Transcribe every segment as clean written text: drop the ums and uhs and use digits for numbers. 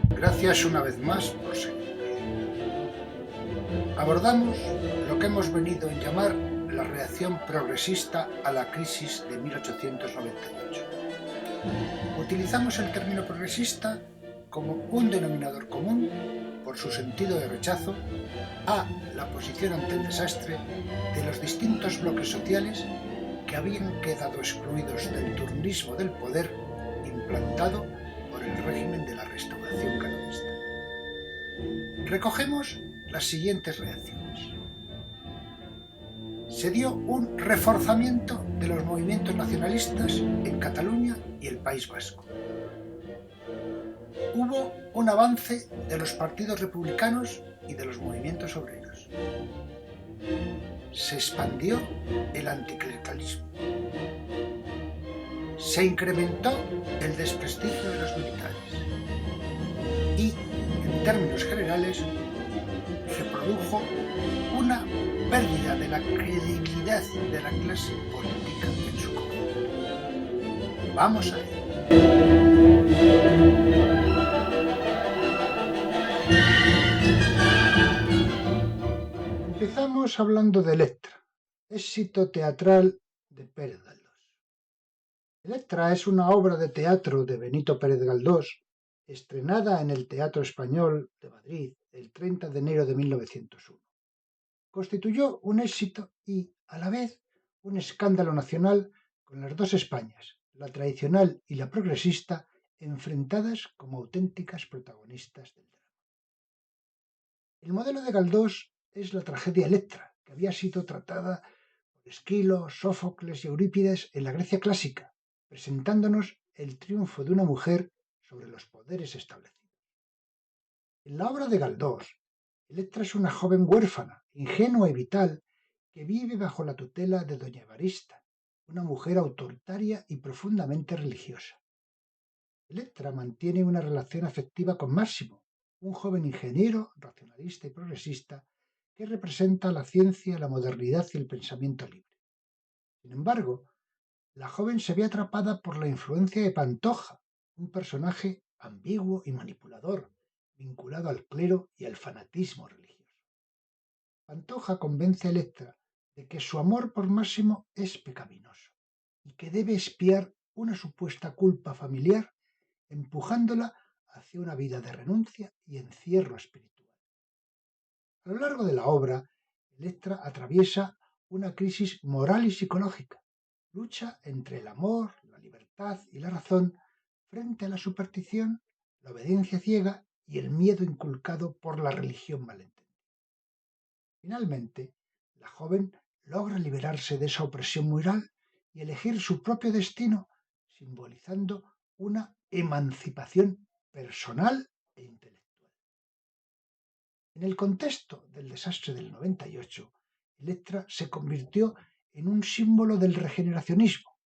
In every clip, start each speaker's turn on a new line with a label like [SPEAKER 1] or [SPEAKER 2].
[SPEAKER 1] Gracias una vez más por seguir. Abordamos lo que hemos venido a llamar la reacción progresista a la crisis de 1898. Utilizamos el término progresista como un denominador común por su sentido de rechazo a la posición ante el desastre de los distintos bloques sociales que habían quedado excluidos del turnismo del poder implantado por el régimen de la Restauración canonista. Recogemos las siguientes reacciones. Se dio un reforzamiento de los movimientos nacionalistas en Cataluña y el País Vasco. Hubo un avance de los partidos republicanos y de los movimientos obreros. Se expandió el anticlericalismo. Se incrementó el desprestigio de los militares. Y, en términos generales, se produjo una pérdida de la credibilidad de la clase política en su conjunto. Vamos a ello. Empezamos hablando de Electra, éxito teatral de Pérez Galdós. Electra es una obra de teatro de Benito Pérez Galdós, estrenada en el Teatro Español de Madrid el 30 de enero de 1901. Constituyó un éxito y, a la vez, un escándalo nacional con las dos Españas, la tradicional y la progresista, enfrentadas como auténticas protagonistas del drama. El modelo de Galdós es la tragedia Electra, que había sido tratada por Esquilo, Sófocles y Eurípides en la Grecia clásica, presentándonos el triunfo de una mujer sobre los poderes establecidos. En la obra de Galdós, Electra es una joven huérfana, ingenua y vital, que vive bajo la tutela de doña Evarista, una mujer autoritaria y profundamente religiosa. Electra mantiene una relación afectiva con Máximo, un joven ingeniero, racionalista y progresista, que representa la ciencia, la modernidad y el pensamiento libre. Sin embargo, la joven se ve atrapada por la influencia de Pantoja, un personaje ambiguo y manipulador, vinculado al clero y al fanatismo religioso. Pantoja convence a Electra de que su amor por Máximo es pecaminoso y que debe expiar una supuesta culpa familiar, empujándola hacia una vida de renuncia y encierro espiritual. A lo largo de la obra, Electra atraviesa una crisis moral y psicológica, lucha entre el amor, la libertad y la razón frente a la superstición, la obediencia ciega y el miedo inculcado por la religión malentendida. Finalmente, la joven logra liberarse de esa opresión moral y elegir su propio destino, simbolizando una emancipación personal e intelectual. En el contexto del desastre del 98, Electra se convirtió en un símbolo del regeneracionismo,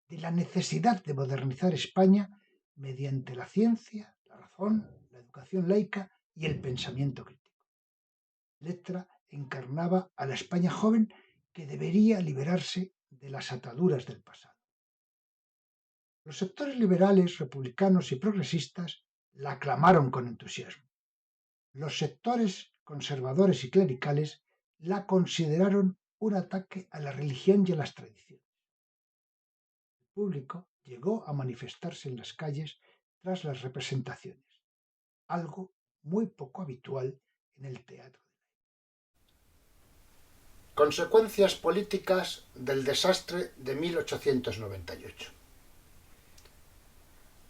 [SPEAKER 1] de la necesidad de modernizar España mediante la ciencia, la razón, la educación laica y el pensamiento crítico. Electra encarnaba a la España joven que debería liberarse de las ataduras del pasado. Los sectores liberales, republicanos y progresistas la aclamaron con entusiasmo. Los sectores conservadores y clericales la consideraron un ataque a la religión y a las tradiciones. El público llegó a manifestarse en las calles tras las representaciones, algo muy poco habitual en el teatro. Consecuencias políticas del desastre de 1898.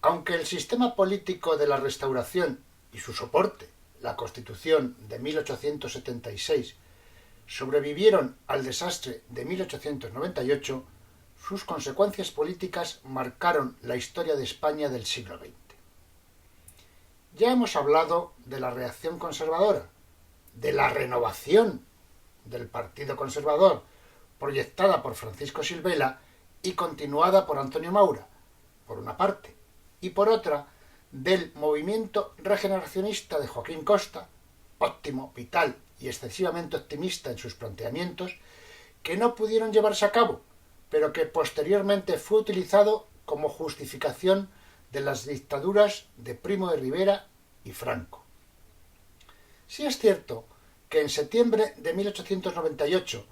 [SPEAKER 1] Aunque el sistema político de la Restauración y su soporte, la Constitución de 1876, sobrevivieron al desastre de 1898, sus consecuencias políticas marcaron la historia de España del siglo XX. Ya hemos hablado de la reacción conservadora, de la renovación del Partido Conservador, proyectada por Francisco Silvela y continuada por Antonio Maura, por una parte, y por otra, del movimiento regeneracionista de Joaquín Costa, óptimo, vital y excesivamente optimista en sus planteamientos, que no pudieron llevarse a cabo pero que posteriormente fue utilizado como justificación de las dictaduras de Primo de Rivera y Franco. Sí es cierto que en septiembre de 1898,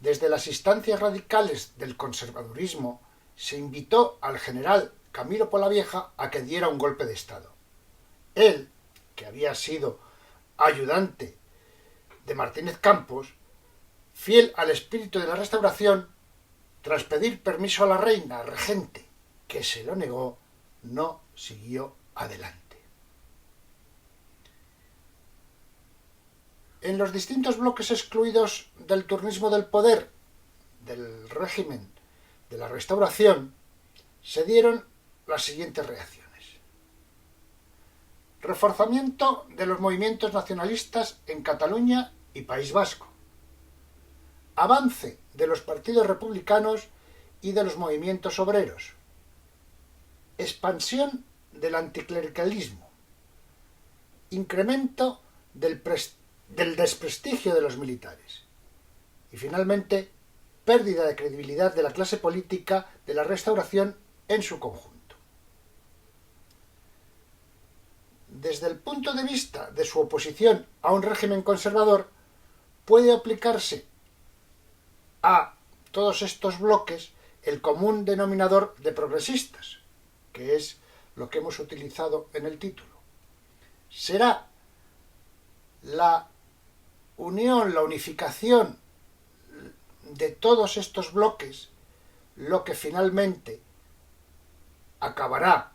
[SPEAKER 1] desde las instancias radicales del conservadurismo, se invitó al general Camilo Polavieja a que diera un golpe de Estado. Él, que había sido ayudante de Martínez Campos, fiel al espíritu de la Restauración, tras pedir permiso a la reina regente, que se lo negó, no siguió adelante. En los distintos bloques excluidos del turnismo del poder del régimen de la Restauración se dieron las siguientes reacciones. Reforzamiento de los movimientos nacionalistas en Cataluña y País Vasco. Avance de los partidos republicanos y de los movimientos obreros. Expansión del anticlericalismo. Incremento del desprestigio de los militares. Y finalmente, pérdida de credibilidad de la clase política de la Restauración en su conjunto. Desde el punto de vista de su oposición a un régimen conservador, puede aplicarse a todos estos bloques el común denominador de progresistas, que es lo que hemos utilizado en el título. Será la unión, la unificación de todos estos bloques lo que finalmente acabará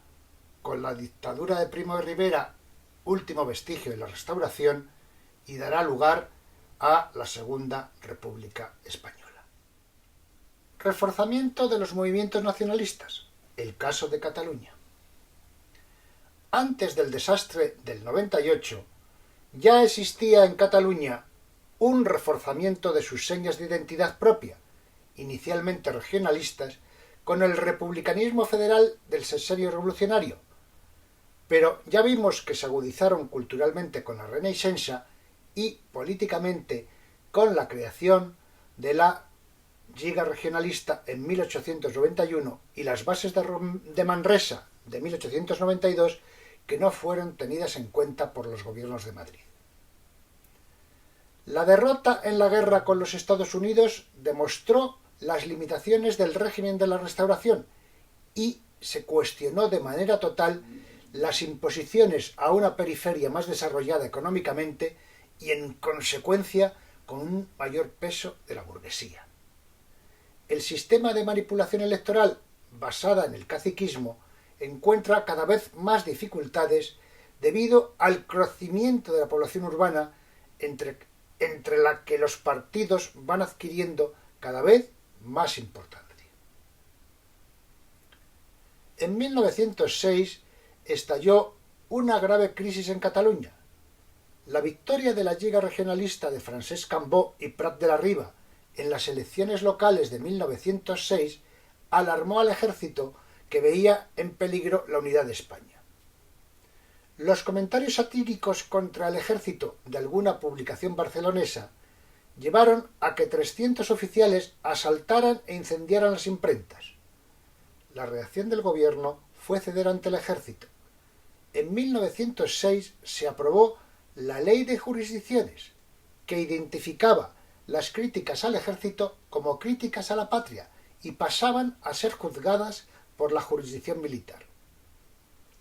[SPEAKER 1] con la dictadura de Primo de Rivera, último vestigio de la Restauración, y dará lugar a la Segunda República Española. Reforzamiento de los movimientos nacionalistas. El caso de Cataluña. Antes del desastre del 98, ya existía en Cataluña un reforzamiento de sus señas de identidad propia, inicialmente regionalistas, con el republicanismo federal del sexenio revolucionario, pero ya vimos que se agudizaron culturalmente con la Renaixença y políticamente con la creación de la Lliga Regionalista en 1891 y las bases de Manresa de 1892, que no fueron tenidas en cuenta por los gobiernos de Madrid. La derrota en la guerra con los Estados Unidos demostró las limitaciones del régimen de la Restauración y se cuestionó de manera total las imposiciones a una periferia más desarrollada económicamente y, en consecuencia, con un mayor peso de la burguesía. El sistema de manipulación electoral basada en el caciquismo encuentra cada vez más dificultades debido al crecimiento de la población urbana entre la que los partidos van adquiriendo cada vez más importancia. En 1906 estalló una grave crisis en Cataluña. La victoria de la Lliga Regionalista de Francesc Cambó y Prat de la Riba en las elecciones locales de 1906 alarmó al ejército, que veía en peligro la unidad de España. Los comentarios satíricos contra el ejército de alguna publicación barcelonesa llevaron a que 300 oficiales asaltaran e incendiaran las imprentas. La reacción del gobierno fue ceder ante el ejército. En 1906 se aprobó la Ley de Jurisdicciones, que identificaba las críticas al ejército como críticas a la patria y pasaban a ser juzgadas por la jurisdicción militar.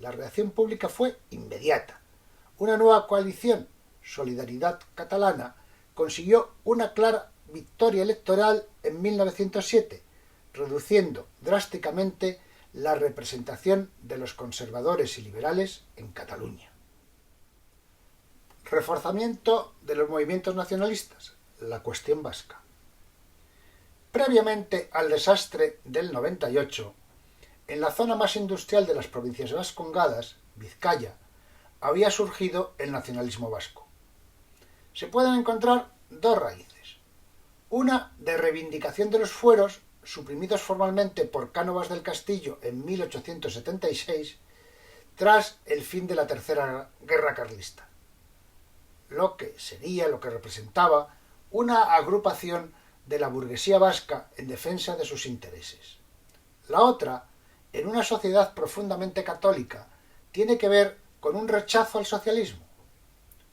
[SPEAKER 1] La reacción pública fue inmediata. Una nueva coalición, Solidaridad Catalana, consiguió una clara victoria electoral en 1907, reduciendo drásticamente la representación de los conservadores y liberales en Cataluña. Reforzamiento de los movimientos nacionalistas. La cuestión vasca. Previamente al desastre del 98, en la zona más industrial de las provincias vascongadas, Vizcaya, había surgido el nacionalismo vasco. Se pueden encontrar dos raíces. Una de reivindicación de los fueros, suprimidos formalmente por Cánovas del Castillo en 1876, tras el fin de la Tercera Guerra Carlista. Lo que representaba una agrupación de la burguesía vasca en defensa de sus intereses. La otra, en una sociedad profundamente católica, tiene que ver con un rechazo al socialismo.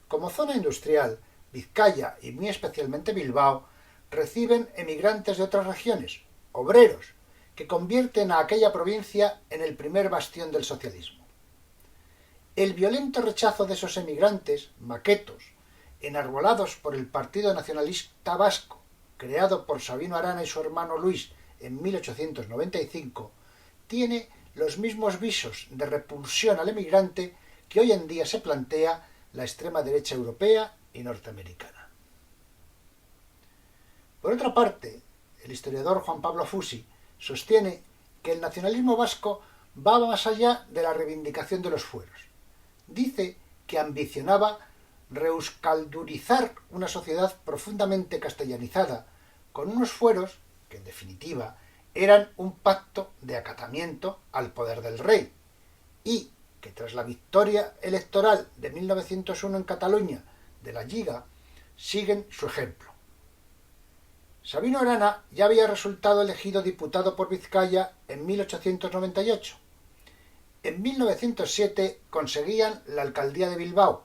[SPEAKER 1] Como zona industrial, Vizcaya y muy especialmente Bilbao reciben emigrantes de otras regiones, obreros, que convierten a aquella provincia en el primer bastión del socialismo. El violento rechazo de esos emigrantes, maquetos, enarbolados por el Partido Nacionalista Vasco, creado por Sabino Arana y su hermano Luis en 1895, tiene los mismos visos de repulsión al emigrante que hoy en día se plantea la extrema derecha europea y norteamericana. Por otra parte, el historiador Juan Pablo Fusi sostiene que el nacionalismo vasco va más allá de la reivindicación de los fueros. Dice que ambicionaba reuskaldurizar una sociedad profundamente castellanizada con unos fueros que, en definitiva, eran un pacto de acatamiento al poder del rey y que tras la victoria electoral de 1901 en Cataluña de la Lliga siguen su ejemplo. Sabino Arana ya había resultado elegido diputado por Vizcaya en 1898. En 1907 conseguían la alcaldía de Bilbao,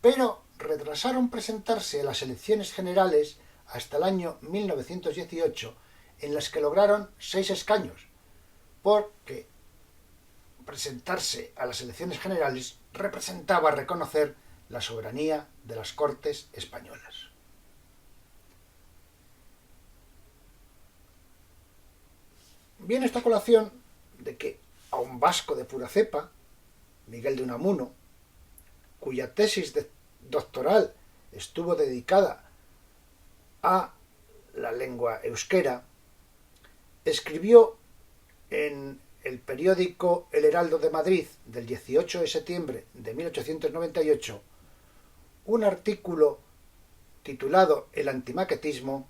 [SPEAKER 1] pero retrasaron presentarse a las elecciones generales hasta el año 1918, en las que lograron 6 escaños, porque presentarse a las elecciones generales representaba reconocer la soberanía de las Cortes españolas. Viene esta colación de que a un vasco de pura cepa, Miguel de Unamuno, cuya tesis doctoral estuvo dedicada a la lengua euskera, escribió en el periódico El Heraldo de Madrid del 18 de septiembre de 1898 un artículo titulado El antimaquetismo,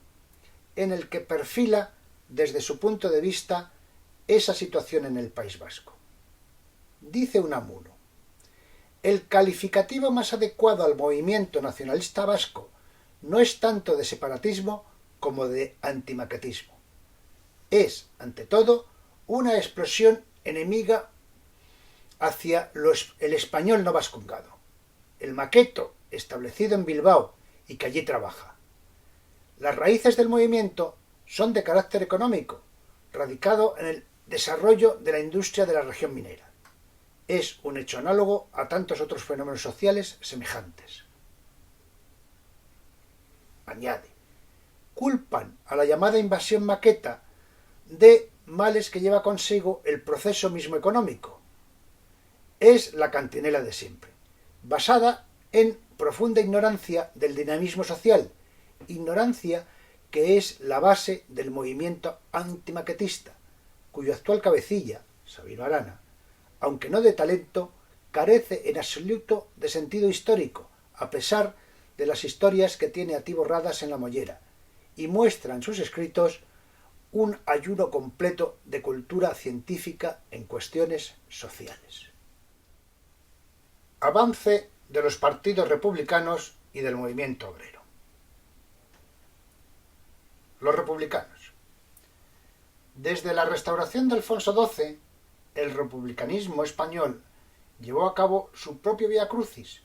[SPEAKER 1] en el que perfila desde su punto de vista esa situación en el País Vasco. Dice Unamuno: el calificativo más adecuado al movimiento nacionalista vasco no es tanto de separatismo como de antimaquetismo. Es, ante todo, una explosión enemiga hacia el español no vascongado, el maqueto establecido en Bilbao y que allí trabaja. Las raíces del movimiento son de carácter económico, radicado en el desarrollo de la industria de la región minera. Es un hecho análogo a tantos otros fenómenos sociales semejantes. Añade: culpan a la llamada invasión maqueta de males que lleva consigo el proceso mismo económico. Es la cantinela de siempre, basada en profunda ignorancia del dinamismo social, ignorancia que es la base del movimiento antimaquetista, cuyo actual cabecilla, Sabino Arana, aunque no de talento, carece en absoluto de sentido histórico, a pesar de las historias que tiene atiborradas en la mollera, y muestra en sus escritos un ayuno completo de cultura científica en cuestiones sociales. Avance de los partidos republicanos y del movimiento obrero. Los republicanos. Desde la restauración de Alfonso XII, el republicanismo español llevó a cabo su propio vía crucis,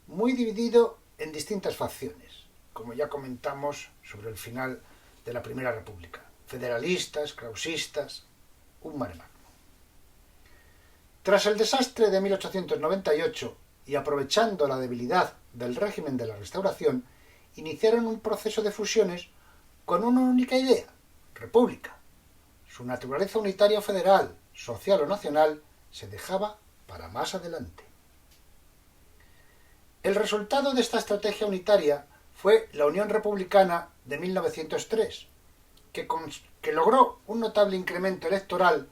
[SPEAKER 1] muy dividido en distintas facciones, como ya comentamos sobre el final de la Primera República: federalistas, krausistas, un mare magnum. Tras el desastre de 1898 y aprovechando la debilidad del régimen de la Restauración, iniciaron un proceso de fusiones con una única idea: república. Su naturaleza unitaria o federal, social o nacional, se dejaba para más adelante. El resultado de esta estrategia unitaria fue la Unión Republicana de 1903, que logró un notable incremento electoral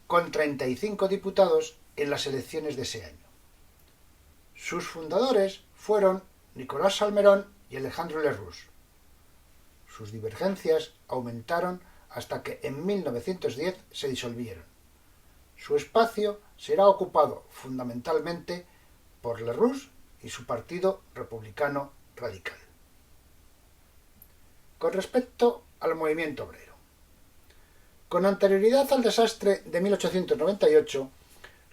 [SPEAKER 1] con 35 diputados en las elecciones de ese año. Sus fundadores fueron Nicolás Salmerón y Alejandro Lerroux. Sus divergencias aumentaron hasta que en 1910 se disolvieron. Su espacio será ocupado fundamentalmente por Lerroux y su Partido Republicano Radical. Con respecto al movimiento obrero. Con anterioridad al desastre de 1898,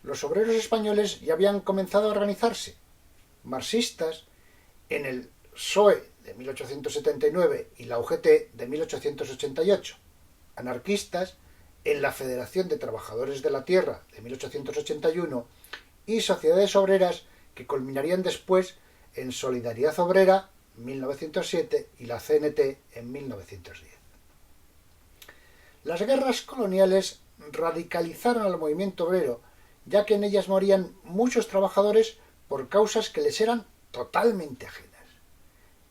[SPEAKER 1] los obreros españoles ya habían comenzado a organizarse, marxistas en el PSOE de 1879 y la UGT de 1888, anarquistas en la Federación de Trabajadores de la Tierra de 1881 y sociedades obreras que culminarían después en Solidaridad Obrera 1907 y la CNT en 1910. Las guerras coloniales radicalizaron al movimiento obrero, ya que en ellas morían muchos trabajadores por causas que les eran totalmente ajenas.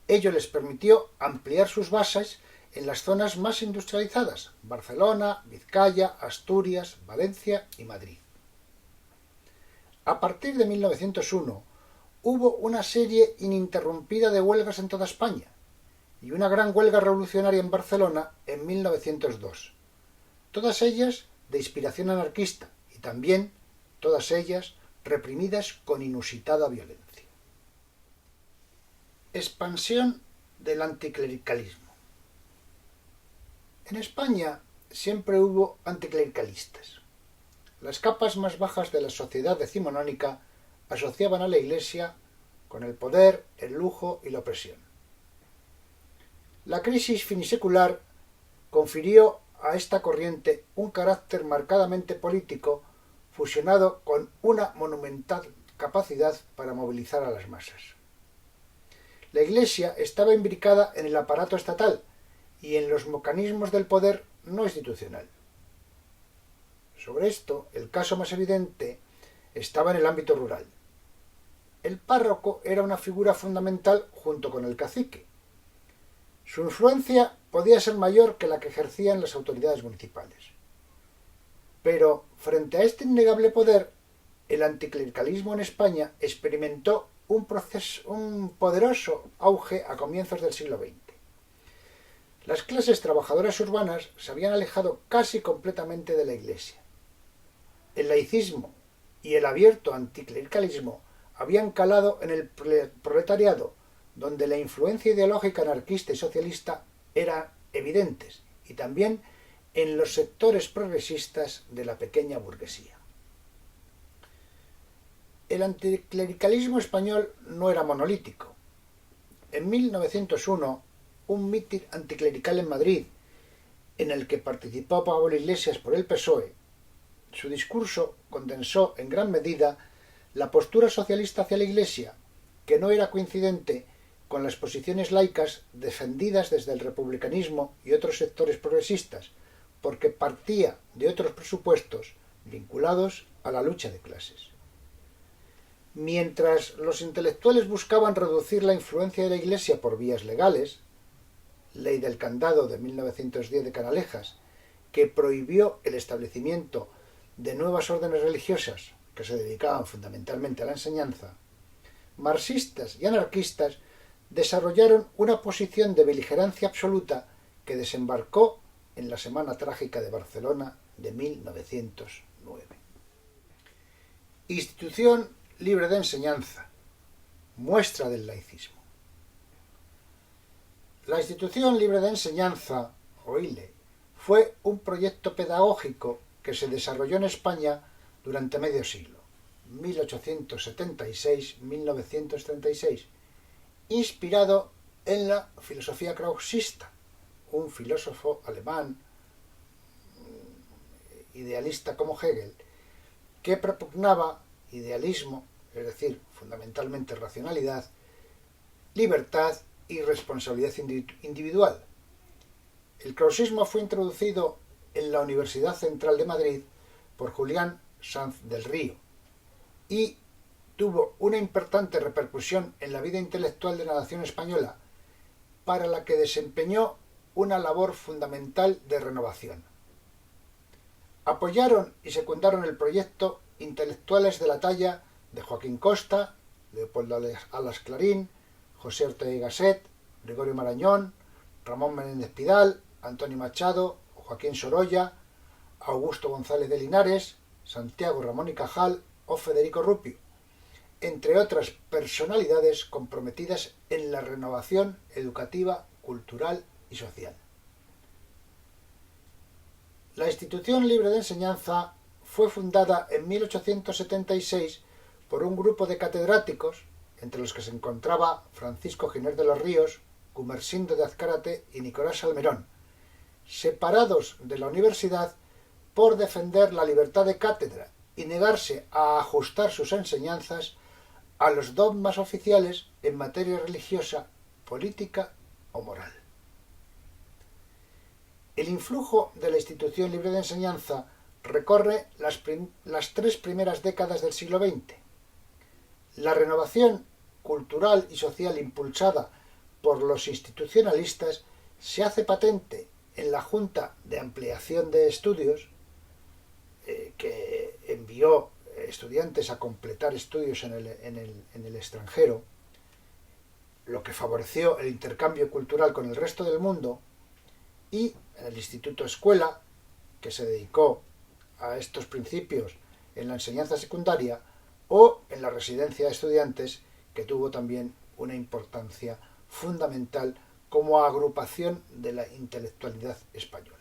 [SPEAKER 1] Ello les permitió ampliar sus bases en las zonas más industrializadas: Barcelona, Vizcaya, Asturias, Valencia y Madrid. A partir de 1901 hubo una serie ininterrumpida de huelgas en toda España y una gran huelga revolucionaria en Barcelona en 1902, todas ellas de inspiración anarquista y también todas ellas reprimidas con inusitada violencia. Expansión del anticlericalismo. En España siempre hubo anticlericalistas. Las capas más bajas de la sociedad decimonónica asociaban a la Iglesia con el poder, el lujo y la opresión. La crisis finisecular confirió a esta corriente un carácter marcadamente político, fusionado con una monumental capacidad para movilizar a las masas. La Iglesia estaba imbricada en el aparato estatal y en los mecanismos del poder no institucional. Sobre esto, el caso más evidente estaba en el ámbito rural. El párroco era una figura fundamental junto con el cacique. Su influencia podía ser mayor que la que ejercían las autoridades municipales. Pero, frente a este innegable poder, el anticlericalismo en España experimentó un poderoso auge a comienzos del siglo XX. Las clases trabajadoras urbanas se habían alejado casi completamente de la Iglesia. El laicismo y el abierto anticlericalismo habían calado en el proletariado, donde la influencia ideológica anarquista y socialista eran evidentes, y también en los sectores progresistas de la pequeña burguesía. El anticlericalismo español no era monolítico. En 1901, un mitin anticlerical en Madrid, en el que participó Pablo Iglesias por el PSOE, su discurso condensó en gran medida la postura socialista hacia la Iglesia, que no era coincidente con las posiciones laicas defendidas desde el republicanismo y otros sectores progresistas, porque partía de otros presupuestos vinculados a la lucha de clases. Mientras los intelectuales buscaban reducir la influencia de la Iglesia por vías legales, Ley del Candado de 1910 de Canalejas, que prohibió el establecimiento de nuevas órdenes religiosas que se dedicaban fundamentalmente a la enseñanza, marxistas y anarquistas desarrollaron una posición de beligerancia absoluta que desembarcó en la Semana Trágica de Barcelona de 1909. Institución libre de enseñanza, muestra del laicismo. La Institución Libre de Enseñanza, o ILE, fue un proyecto pedagógico que se desarrolló en España durante medio siglo, 1876-1936, inspirado en la filosofía krausista, un filósofo alemán idealista como Hegel, que propugnaba idealismo, es decir, fundamentalmente racionalidad, libertad y responsabilidad individual. El krausismo fue introducido en la Universidad Central de Madrid por Julián Sanz del Río y tuvo una importante repercusión en la vida intelectual de la nación española, para la que desempeñó una labor fundamental de renovación. Apoyaron y secundaron el proyecto intelectuales de la talla de Joaquín Costa, Leopoldo Alas Clarín, José Ortega y Gasset, Gregorio Marañón, Ramón Menéndez Pidal, Antonio Machado, Joaquín Sorolla, Augusto González de Linares, Santiago Ramón y Cajal o Federico Rupio, entre otras personalidades comprometidas en la renovación educativa, cultural y social. La Institución Libre de Enseñanza fue fundada en 1876 por un grupo de catedráticos, entre los que se encontraba Francisco Giner de los Ríos, Gumersindo de Azcárate y Nicolás Salmerón, separados de la universidad por defender la libertad de cátedra y negarse a ajustar sus enseñanzas a los dogmas oficiales en materia religiosa, política o moral. El influjo de la Institución Libre de Enseñanza recorre las 3 primeras décadas del siglo XX. La renovación cultural y social impulsada por los institucionalistas se hace patente en la Junta de Ampliación de Estudios, que envió estudiantes a completar estudios en el extranjero, lo que favoreció el intercambio cultural con el resto del mundo, y en el Instituto Escuela, que se dedicó a estos principios en la enseñanza secundaria, o en la Residencia de Estudiantes, que tuvo también una importancia fundamental como agrupación de la intelectualidad española.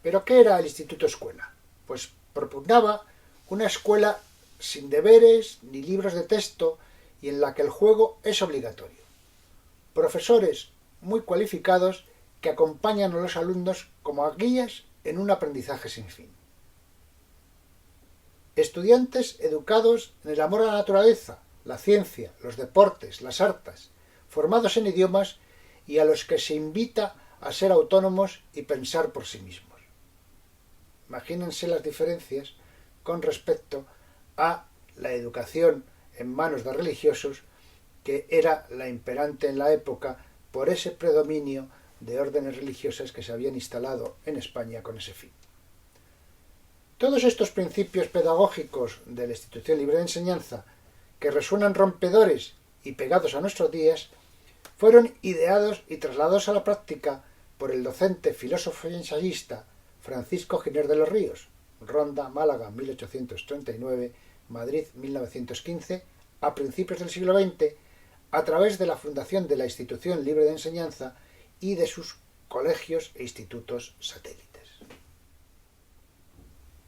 [SPEAKER 1] ¿Pero qué era el Instituto Escuela? Pues propugnaba una escuela sin deberes ni libros de texto y en la que el juego es obligatorio. Profesores muy cualificados que acompañan a los alumnos como guías en un aprendizaje sin fin. Estudiantes educados en el amor a la naturaleza, la ciencia, los deportes, las artes, formados en idiomas y a los que se invita a ser autónomos y pensar por sí mismos. Imagínense las diferencias con respecto a la educación en manos de religiosos, que era la imperante en la época por ese predominio de órdenes religiosas que se habían instalado en España con ese fin. Todos estos principios pedagógicos de la Institución Libre de Enseñanza, que resuenan rompedores y pegados a nuestros días, fueron ideados y trasladados a la práctica por el docente, filósofo y ensayista Francisco Giner de los Ríos, Ronda, Málaga, 1839, Madrid, 1915, a principios del siglo XX, a través de la fundación de la Institución Libre de Enseñanza y de sus colegios e institutos satélites.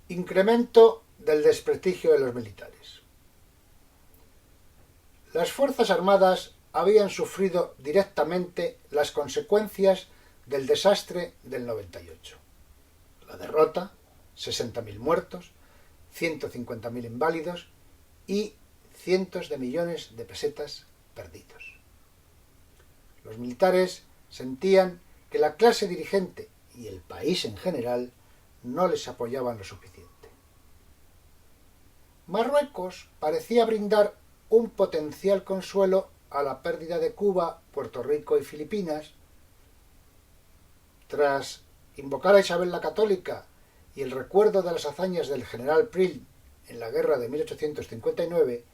[SPEAKER 1] Incremento del desprestigio de los militares. Las Fuerzas Armadas habían sufrido directamente las consecuencias del desastre del 98. La derrota, 60.000 muertos, 150.000 inválidos y cientos de millones de pesetas perdidos. Los militares sentían que la clase dirigente y el país en general no les apoyaban lo suficiente. Marruecos parecía brindar un potencial consuelo a la pérdida de Cuba, Puerto Rico y Filipinas. Tras invocar a Isabel la Católica y el recuerdo de las hazañas del general Prim en la guerra de 1859,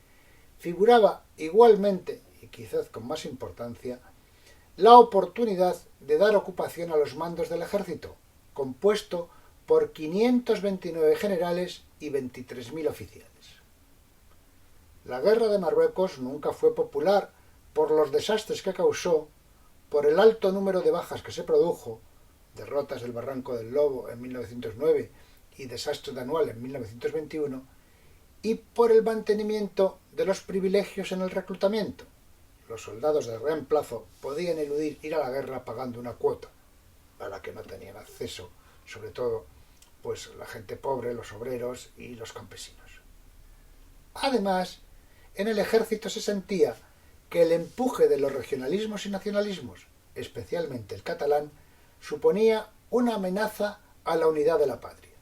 [SPEAKER 1] figuraba igualmente, y quizás con más importancia, la oportunidad de dar ocupación a los mandos del ejército, compuesto por 529 generales y 23.000 oficiales. La guerra de Marruecos nunca fue popular por los desastres que causó, por el alto número de bajas que se produjo, derrotas del Barranco del Lobo en 1909 y desastre de Anual en 1921, y por el mantenimiento de los privilegios en el reclutamiento. Los soldados de reemplazo podían eludir ir a la guerra pagando una cuota, a la que no tenían acceso, sobre todo pues la gente pobre, los obreros y los campesinos. Además, en el ejército se sentía que el empuje de los regionalismos y nacionalismos, especialmente el catalán, suponía una amenaza a la unidad de la patria.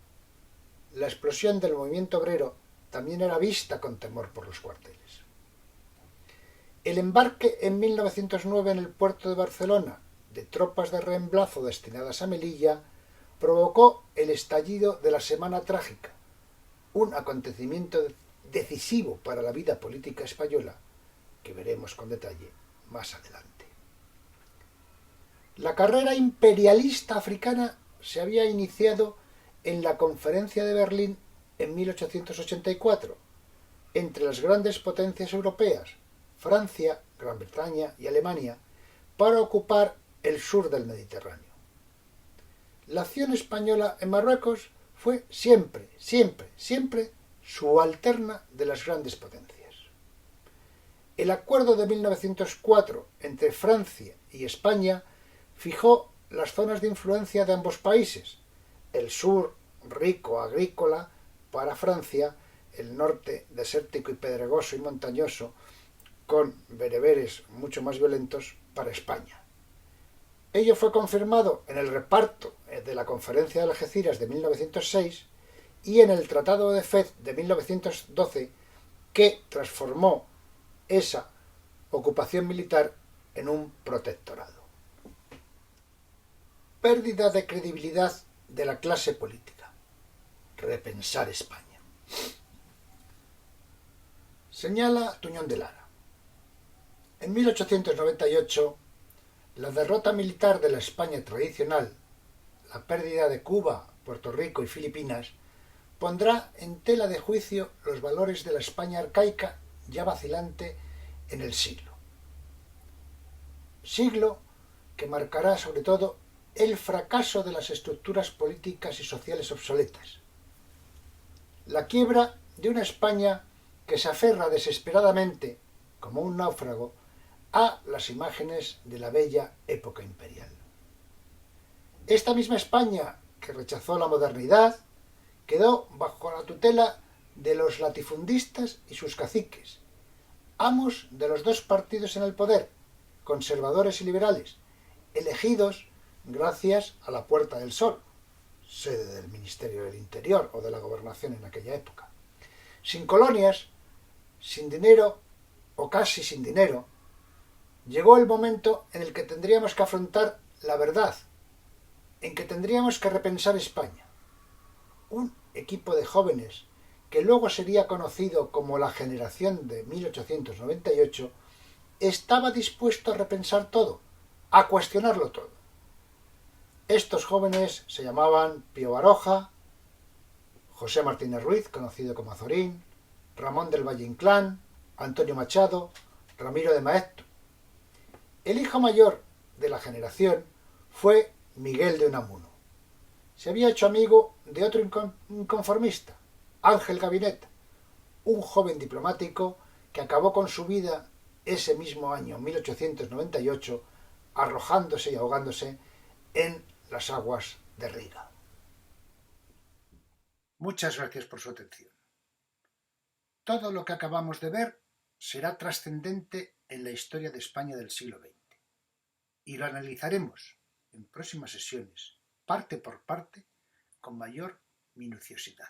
[SPEAKER 1] La explosión del movimiento obrero también era vista con temor por los cuarteles. El embarque en 1909 en el puerto de Barcelona de tropas de reemplazo destinadas a Melilla provocó el estallido de la Semana Trágica, un acontecimiento decisivo para la vida política española, que veremos con detalle más adelante. La carrera imperialista africana se había iniciado en la Conferencia de Berlín en 1884, entre las grandes potencias europeas, Francia, Gran Bretaña y Alemania, para ocupar el sur del Mediterráneo. La acción española en Marruecos fue siempre subalterna de las grandes potencias. El acuerdo de 1904 entre Francia y España fijó las zonas de influencia de ambos países, el sur rico agrícola para Francia, el norte desértico y pedregoso y montañoso, con bereberes mucho más violentos para España. Ello fue confirmado en el reparto de la Conferencia de Algeciras de 1906 y en el Tratado de Fez de 1912, que transformó esa ocupación militar en un protectorado. Pérdida de credibilidad de la clase política. Repensar España. Señala Tuñón de Lara. En 1898, la derrota militar de la España tradicional, la pérdida de Cuba, Puerto Rico y Filipinas, pondrá en tela de juicio los valores de la España arcaica ya vacilante en el siglo. Siglo que marcará sobre todo el fracaso de las estructuras políticas y sociales obsoletas, la quiebra de una España que se aferra desesperadamente, como un náufrago, a las imágenes de la bella época imperial. Esta misma España, que rechazó la modernidad, quedó bajo la tutela de los latifundistas y sus caciques, amos de los dos partidos en el poder, conservadores y liberales, elegidos gracias a la Puerta del Sol, sede del Ministerio del Interior o de la Gobernación en aquella época. Sin colonias, sin dinero o casi sin dinero, llegó el momento en el que tendríamos que afrontar la verdad, en que tendríamos que repensar España. Un equipo de jóvenes que luego sería conocido como la generación de 1898, estaba dispuesto a repensar todo, a cuestionarlo todo. Estos jóvenes se llamaban Pío Baroja, José Martínez Ruiz, conocido como Azorín, Ramón del Valle Inclán, Antonio Machado, Ramiro de Maeztu. El hijo mayor de la generación fue Miguel de Unamuno. Se había hecho amigo de otro inconformista, Ángel Gabinet, un joven diplomático que acabó con su vida ese mismo año, 1898, arrojándose y ahogándose en las aguas de Riga. Muchas gracias por su atención. Todo lo que acabamos de ver será trascendente en la historia de España del siglo XX y lo analizaremos en próximas sesiones, parte por parte, con mayor minuciosidad.